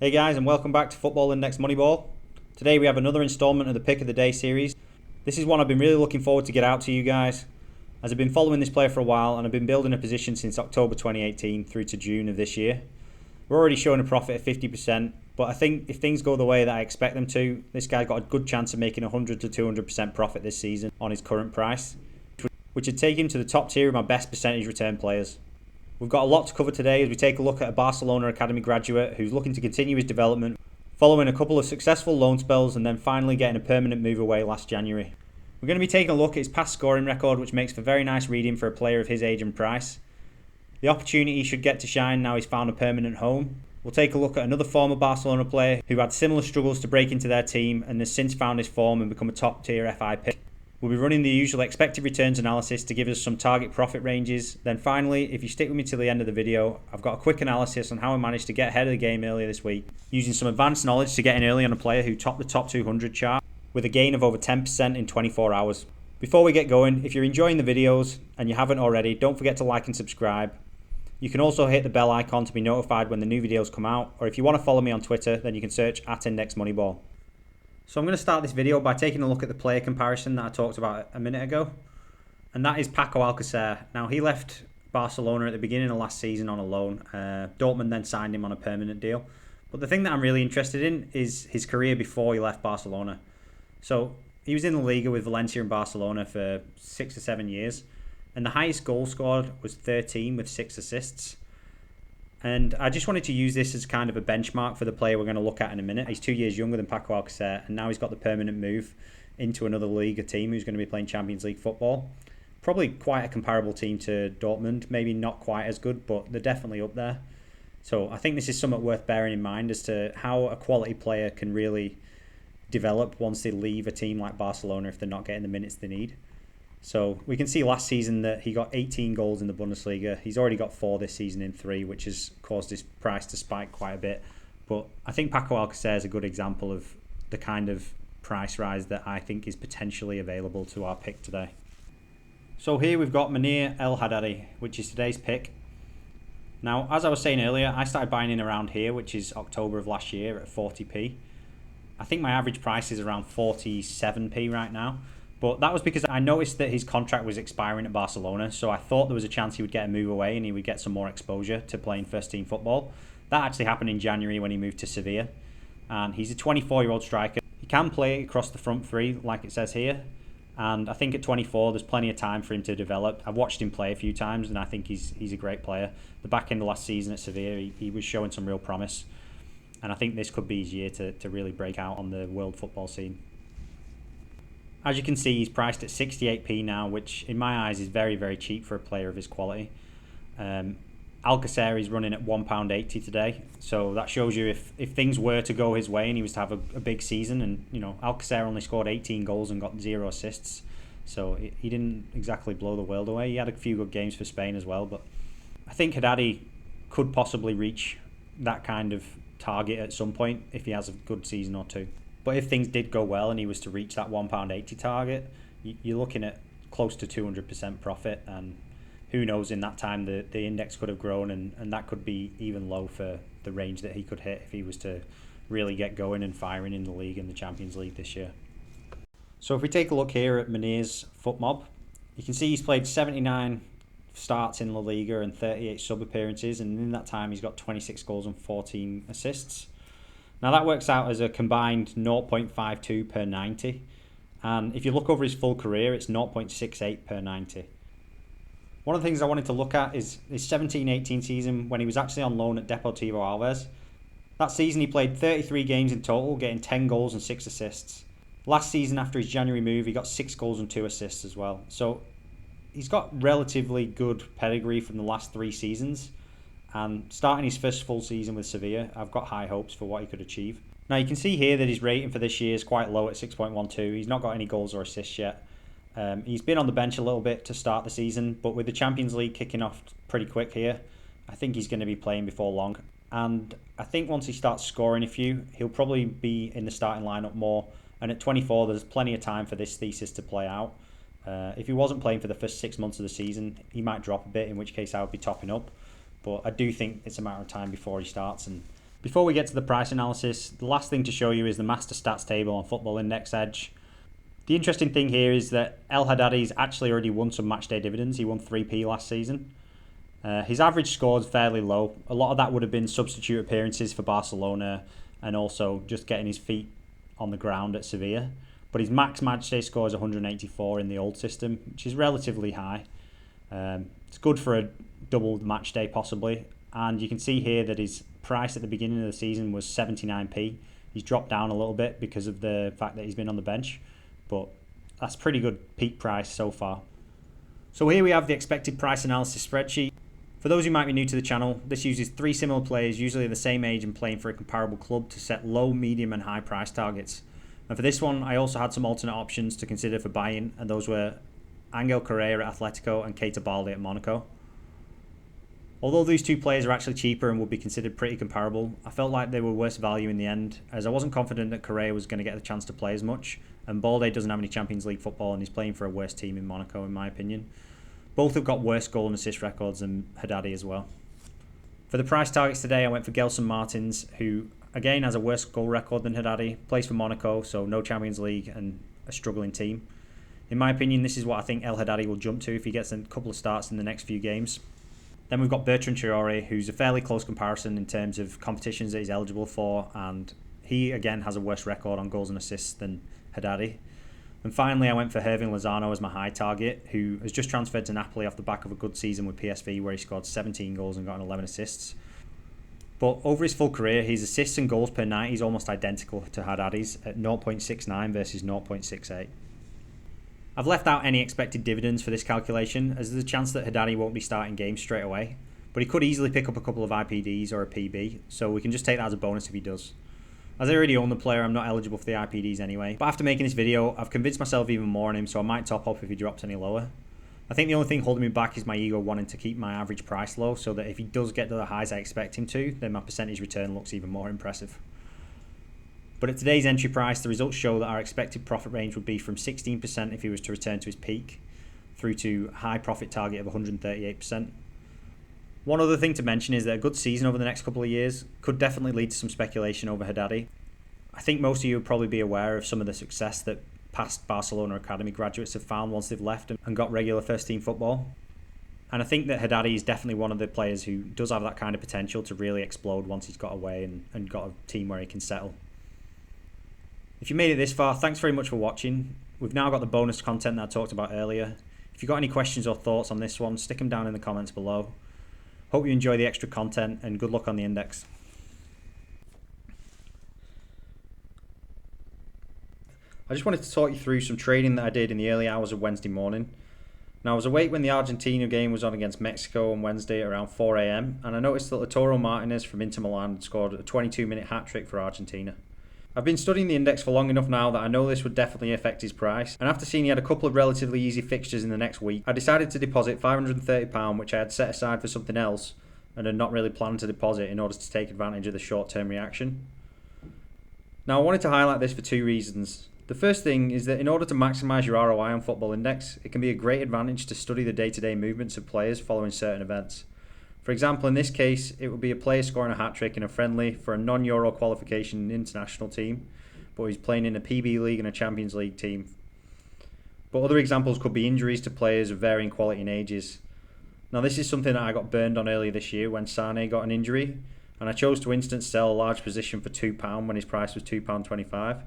Hey guys, and welcome back to Football Index Moneyball. Today we have another instalment of the Pick of the Day series. This is one I've been really looking forward to get out to you guys, as I've been following this player for a while and I've been building a position since October 2018 through to June of this year. We're already showing a profit of 50%, but I think if things go the way that I expect them to, this guy's got a good chance of making 100 to 200% profit this season on his current price, which would take him to the top tier of my best percentage return players. We've got a lot to cover today as we take a look at a Barcelona Academy graduate who's looking to continue his development, following a couple of successful loan spells and then finally getting a permanent move away last January. We're going to be taking a look at his past scoring record, which makes for very nice reading for a player of his age and price. The opportunity he should get to shine now he's found a permanent home. We'll take a look at another former Barcelona player who had similar struggles to break into their team and has since found his form and become a top tier FI pick. We'll be running the usual expected returns analysis to give us some target profit ranges. Then finally, if you stick with me till the end of the video, I've got a quick analysis on how I managed to get ahead of the game earlier this week, using some advanced knowledge to get in early on a player who topped the top 200 chart with a gain of over 10% in 24 hours. Before we get going, if you're enjoying the videos and you haven't already, don't forget to like and subscribe. You can also hit the bell icon to be notified when the new videos come out, or if you want to follow me on Twitter, then you can search @IndexMoneyball. So I'm going to start this video by taking a look at the player comparison that I talked about a minute ago, and that is Paco Alcacer. Now, he left Barcelona at the beginning of last season on a loan. Dortmund then signed him on a permanent deal. But the thing that I'm really interested in is his career before he left Barcelona. So he was in the Liga with Valencia and Barcelona for 6 or 7 years, and the highest goal scored was 13 with 6 assists. And I just wanted to use this as kind of a benchmark for the player we're going to look at in a minute. He's 2 years younger than Paco Alcacer, and now he's got the permanent move into another Liga team who's going to be playing Champions League football. Probably quite a comparable team to Dortmund, maybe not quite as good, but they're definitely up there. So I think this is something worth bearing in mind as to how a quality player can really develop once they leave a team like Barcelona if they're not getting the minutes they need. So we can see last season that he got 18 goals in the Bundesliga. He's already got 4 this season in 3, which has caused his price to spike quite a bit. But I think Paco Alcacer is a good example of the kind of price rise that I think is potentially available to our pick today. So here we've got Munir El Haddadi, which is today's pick. Now, as I was saying earlier, I started buying in around here, which is October of last year at 40p. I think my average price is around 47p right now. But that was because I noticed that his contract was expiring at Barcelona, so I thought there was a chance he would get a move away and he would get some more exposure to playing first-team football. That actually happened in January when he moved to Sevilla. And he's a 24-year-old striker. He can play across the front three, like it says here. And I think at 24, there's plenty of time for him to develop. I've watched him play a few times, and I think he's a great player. The back end of last season at Sevilla, he was showing some real promise. And I think this could be his year to really break out on the world football scene. As you can see, he's priced at 68p now, which in my eyes is very, very cheap for a player of his quality. Alcacer is running at £1.80 today, so that shows you if things were to go his way and he was to have a big season, and Alcacer only scored 18 goals and got 0 assists, so he didn't exactly blow the world away. He had a few good games for Spain as well, but I think Haddadi could possibly reach that kind of target at some point if he has a good season or two. But if things did go well and he was to reach that £1.80 target, you're looking at close to 200% profit. And who knows, in that time the index could have grown and that could be even low for the range that he could hit if he was to really get going and firing in the league and the Champions League this year. So if we take a look here at Munir's foot mob, you can see he's played 79 starts in La Liga and 38 sub appearances, and in that time he's got 26 goals and 14 assists. Now that works out as a combined 0.52 per 90, and if you look over his full career, it's 0.68 per 90. One of the things I wanted to look at is his 17-18 season when he was actually on loan at Deportivo Alavés. That season he played 33 games in total, getting 10 goals and 6 assists. Last season after his January move, he got 6 goals and 2 assists as well. So he's got relatively good pedigree from the last 3 seasons. And starting his first full season with Sevilla, I've got high hopes for what he could achieve. Now you can see here that his rating for this year is quite low at 6.12. He's not got any goals or assists yet. He's been on the bench a little bit to start the season, but with the Champions League kicking off pretty quick here, I think he's going to be playing before long. And I think once he starts scoring a few, he'll probably be in the starting lineup more. And at 24, there's plenty of time for this thesis to play out. If he wasn't playing for the first 6 months of the season, he might drop a bit, in which case I would be topping up. But I do think it's a matter of time before he starts, and Before we get to the price analysis, the last thing to show you is the master stats table on Football Index Edge. The interesting thing here is that El Haddadi's actually already won some matchday dividends. He won 3p last season. His average score is fairly low. A lot of that would have been substitute appearances for Barcelona and also just getting his feet on the ground at Sevilla. But his max matchday score is 184 in the old system, which is relatively high. It's good for a double matchday possibly. And you can see here that his price at the beginning of the season was 79p. He's dropped down a little bit because of the fact that he's been on the bench, but that's pretty good peak price so far. So here we have the expected price analysis spreadsheet. For those who might be new to the channel, this uses 3 similar players, usually the same age and playing for a comparable club, to set low, medium and high price targets. And for this one, I also had some alternate options to consider for buying, and those were Angel Correa at Atletico and Keita Balde at Monaco. Although these 2 players are actually cheaper and would be considered pretty comparable, I felt like they were worse value in the end, as I wasn't confident that Correa was going to get the chance to play as much, and Balde doesn't have any Champions League football and he's playing for a worse team in Monaco in my opinion. Both have got worse goal and assist records than Haddadi as well. For the price targets today, I went for Gelson Martins, who again has a worse goal record than Haddadi, plays for Monaco, so no Champions League and a struggling team. In my opinion, this is what I think El Haddadi will jump to if he gets a couple of starts in the next few games. Then we've got Bertrand Traore, who's a fairly close comparison in terms of competitions that he's eligible for, and he again has a worse record on goals and assists than Haddadi. And finally, I went for Hirving Lozano as my high target, who has just transferred to Napoli off the back of a good season with PSV where he scored 17 goals and got 11 assists. But over his full career, his assists and goals per night is almost identical to Haddadi's at 0.69 versus 0.68. I've left out any expected dividends for this calculation, as there's a chance that Haddadi won't be starting games straight away, but he could easily pick up a couple of IPDs or a PB, so we can just take that as a bonus if he does. As I already own the player, I'm not eligible for the IPDs anyway, but after making this video, I've convinced myself even more on him, so I might top up if he drops any lower. I think the only thing holding me back is my ego wanting to keep my average price low, so that if he does get to the highs I expect him to, then my percentage return looks even more impressive. But at today's entry price, the results show that our expected profit range would be from 16% if he was to return to his peak, through to high profit target of 138%. One other thing to mention is that a good season over the next couple of years could definitely lead to some speculation over Haddadi. I think most of you would probably be aware of some of the success that past Barcelona Academy graduates have found once they've left and got regular first team football. And I think that Haddadi is definitely one of the players who does have that kind of potential to really explode once he's got away and got a team where he can settle. If you made it this far, thanks very much for watching. We've now got the bonus content that I talked about earlier. If you've got any questions or thoughts on this one, stick them down in the comments below. Hope you enjoy the extra content and good luck on the index. I just wanted to talk you through some trading that I did in the early hours of Wednesday morning. Now, I was awake when the Argentina game was on against Mexico on Wednesday at around 4 AM, and I noticed that Lautaro Martinez from Inter Milan had scored a 22-minute hat-trick for Argentina. I've been studying the index for long enough now that I know this would definitely affect his price, and after seeing he had a couple of relatively easy fixtures in the next week, I decided to deposit £530 which I had set aside for something else and had not really planned to deposit in order to take advantage of the short-term reaction. Now, I wanted to highlight this for 2 reasons. The first thing is that in order to maximise your ROI on Football Index, it can be a great advantage to study the day-to-day movements of players following certain events. For example, in this case, it would be a player scoring a hat-trick in a friendly for a non-Euro qualification international team, but he's playing in a PB League and a Champions League team. But other examples could be injuries to players of varying quality and ages. Now, this is something that I got burned on earlier this year when Sane got an injury, and I chose to instant sell a large position for £2 when his price was £2.25.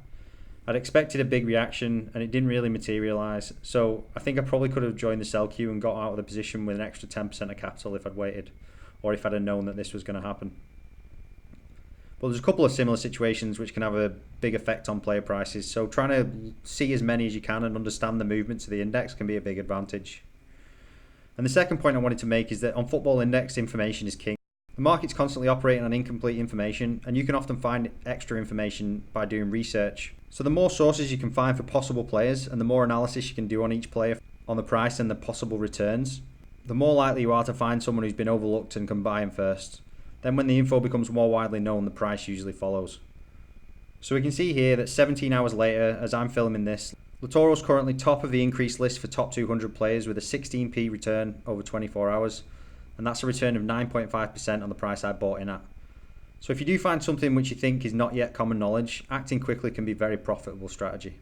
I'd expected a big reaction and it didn't really materialise, so I think I probably could have joined the sell queue and got out of the position with an extra 10% of capital if I'd waited, or if I'd have known that this was going to happen. But there's a couple of similar situations which can have a big effect on player prices, so trying to see as many as you can and understand the movements of the index can be a big advantage. And the second point I wanted to make is that on Football Index, information is king. The market's constantly operating on incomplete information, and you can often find extra information by doing research. So the more sources you can find for possible players, and the more analysis you can do on each player on the price and the possible returns, the more likely you are to find someone who's been overlooked and can buy him first. Then when the info becomes more widely known, the price usually follows. So we can see here that 17 hours later, as I'm filming this, Lautaro's currently top of the increased list for top 200 players with a 16p return over 24 hours. And that's a return of 9.5% on the price I bought in at. So if you do find something which you think is not yet common knowledge, acting quickly can be a very profitable strategy.